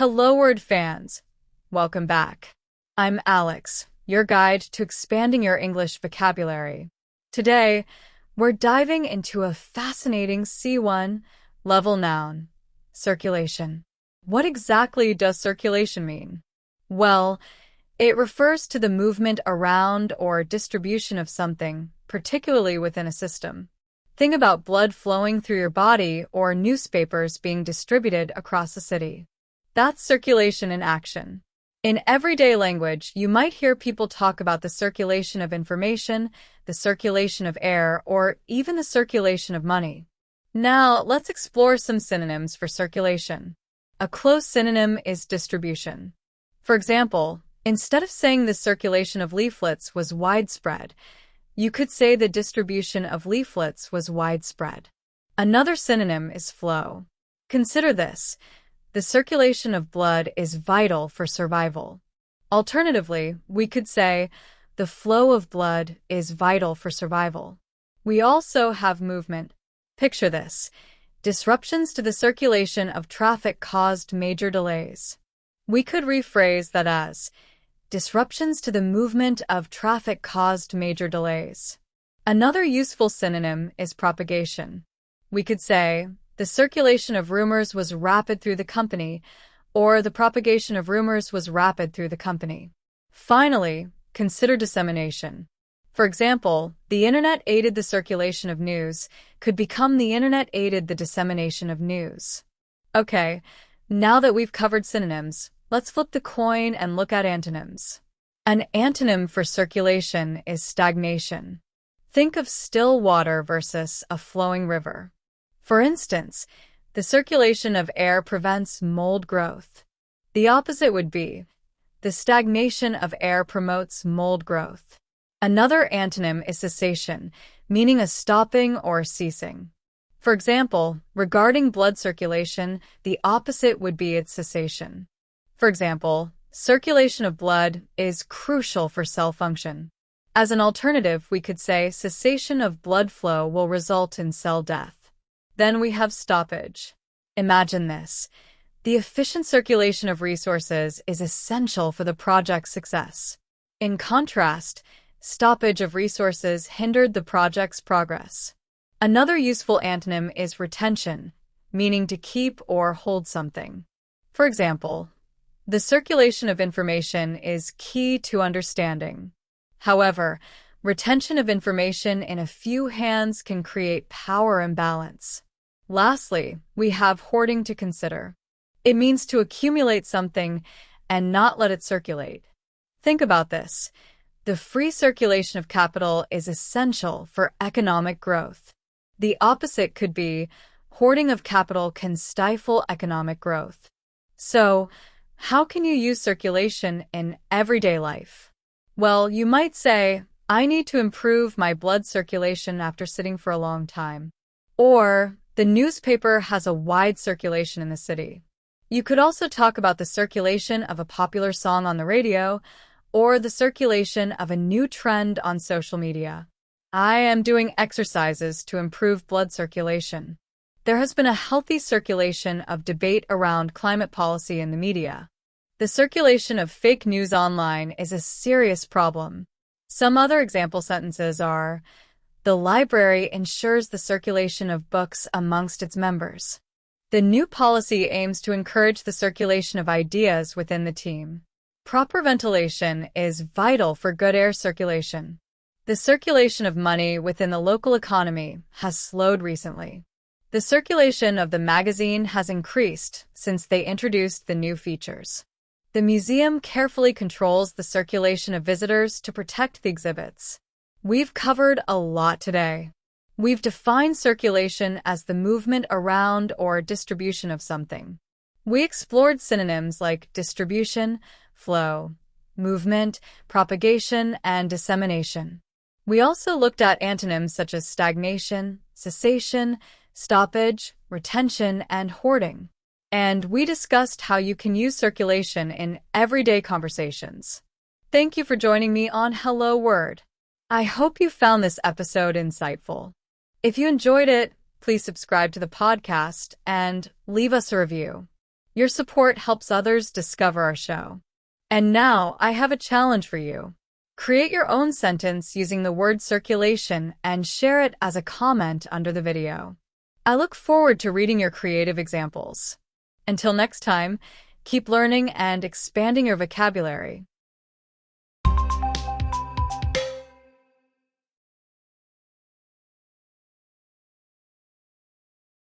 Hello, word fans. Welcome back. I'm Alex, your guide to expanding your English vocabulary. Today, we're diving into a fascinating C1 level noun, circulation. What exactly does circulation mean? Well, it refers to the movement around or distribution of something, particularly within a system. Think about blood flowing through your body or newspapers being distributed across a city. That's circulation in action. In everyday language, you might hear people talk about the circulation of information, the circulation of air, or even the circulation of money. Now, let's explore some synonyms for circulation. A close synonym is distribution. For example, instead of saying the circulation of leaflets was widespread, you could say the distribution of leaflets was widespread. Another synonym is flow. Consider this. The circulation of blood is vital for survival. Alternatively, we could say, the flow of blood is vital for survival. We also have movement. Picture this. Disruptions to the circulation of traffic caused major delays. We could rephrase that as, disruptions to the movement of traffic caused major delays. Another useful synonym is propagation. We could say, the circulation of rumors was rapid through the company, or the propagation of rumors was rapid through the company. Finally, consider dissemination. For example, the internet aided the circulation of news could become the internet aided the dissemination of news. Okay, now that we've covered synonyms, let's flip the coin and look at antonyms. An antonym for circulation is stagnation. Think of still water versus a flowing river. For instance, the circulation of air prevents mold growth. The opposite would be, the stagnation of air promotes mold growth. Another antonym is cessation, meaning a stopping or ceasing. For example, regarding blood circulation, the opposite would be its cessation. For example, circulation of blood is crucial for cell function. As an alternative, we could say cessation of blood flow will result in cell death. Then we have stoppage. Imagine this. The efficient circulation of resources is essential for the project's success. In contrast, stoppage of resources hindered the project's progress. Another useful antonym is retention, meaning to keep or hold something. For example, the circulation of information is key to understanding. However, retention of information in a few hands can create power imbalance. Lastly, we have hoarding to consider. It means to accumulate something and not let it circulate. Think about this. The free circulation of capital is essential for economic growth. The opposite could be hoarding of capital can stifle economic growth. So, how can you use circulation in everyday life? Well, you might say, I need to improve my blood circulation after sitting for a long time. Or, the newspaper has a wide circulation in the city. You could also talk about the circulation of a popular song on the radio or the circulation of a new trend on social media. I am doing exercises to improve blood circulation. There has been a healthy circulation of debate around climate policy in the media. The circulation of fake news online is a serious problem. Some other example sentences are, the library ensures the circulation of books amongst its members. The new policy aims to encourage the circulation of ideas within the team. Proper ventilation is vital for good air circulation. The circulation of money within the local economy has slowed recently. The circulation of the magazine has increased since they introduced the new features. The museum carefully controls the circulation of visitors to protect the exhibits. We've covered a lot today. We've defined circulation as the movement around or distribution of something. We explored synonyms like distribution, flow, movement, propagation, and dissemination. We also looked at antonyms such as stagnation, cessation, stoppage, retention, and hoarding. And we discussed how you can use circulation in everyday conversations. Thank you for joining me on Hello Word. I hope you found this episode insightful. If you enjoyed it, please subscribe to the podcast and leave us a review. Your support helps others discover our show. And now I have a challenge for you. Create your own sentence using the word circulation and share it as a comment under the video. I look forward to reading your creative examples. Until next time, keep learning and expanding your vocabulary.